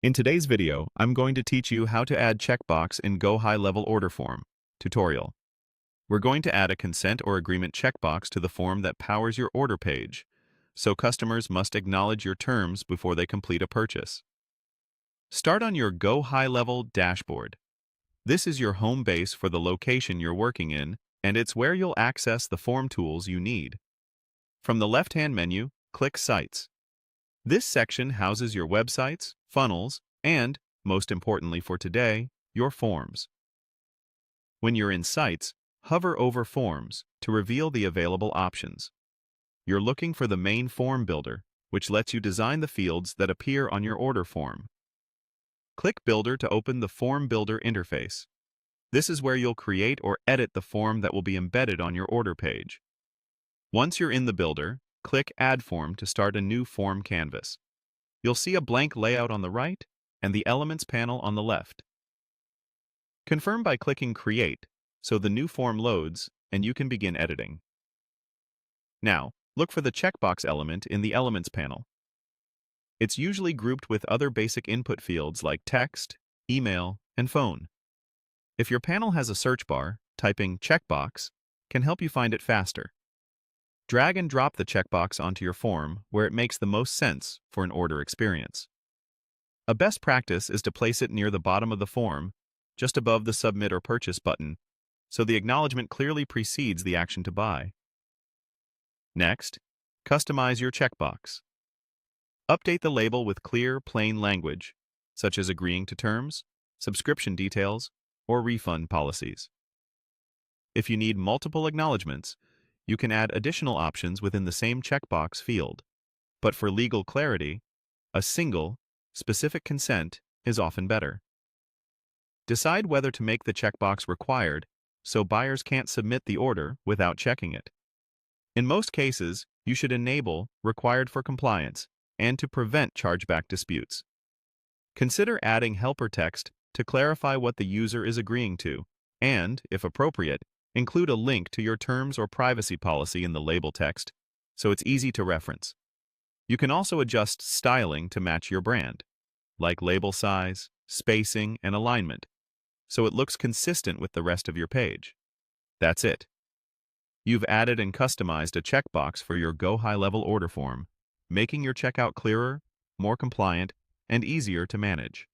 In today's video, I'm going to teach you how to add checkbox in GoHighLevel order form. Tutorial. We're going to add a consent or agreement checkbox to the form that powers your order page, so customers must acknowledge your terms before they complete a purchase. Start on your GoHighLevel dashboard. This is your home base for the location you're working in, and it's where you'll access the form tools you need. From the left-hand menu, click Sites. This section houses your websites, funnels, and, most importantly for today, your forms. When you're in Sites, hover over Forms to reveal the available options. You're looking for the main form builder, which lets you design the fields that appear on your order form. Click Builder to open the Form Builder interface. This is where you'll create or edit the form that will be embedded on your order page. Once you're in the builder, click Add Form to start a new form canvas. You'll see a blank layout on the right and the Elements panel on the left. Confirm by clicking Create, so the new form loads and you can begin editing. Now, look for the checkbox element in the Elements panel. It's usually grouped with other basic input fields like text, email, and phone. If your panel has a search bar, typing checkbox can help you find it faster. Drag and drop the checkbox onto your form where it makes the most sense for an order experience. A best practice is to place it near the bottom of the form, just above the Submit or Purchase button, so the acknowledgement clearly precedes the action to buy. Next, customize your checkbox. Update the label with clear, plain language, such as agreeing to terms, subscription details, or refund policies. If you need multiple acknowledgements, you can add additional options within the same checkbox field. But for legal clarity, a single, specific consent is often better. Decide whether to make the checkbox required so buyers can't submit the order without checking it. In most cases, you should enable required for compliance and to prevent chargeback disputes. Consider adding helper text to clarify what the user is agreeing to, and, if appropriate, include a link to your terms or privacy policy in the label text, so it's easy to reference. You can also adjust styling to match your brand, like label size, spacing, and alignment, so it looks consistent with the rest of your page. That's it. You've added and customized a checkbox for your GoHighLevel order form, making your checkout clearer, more compliant, and easier to manage.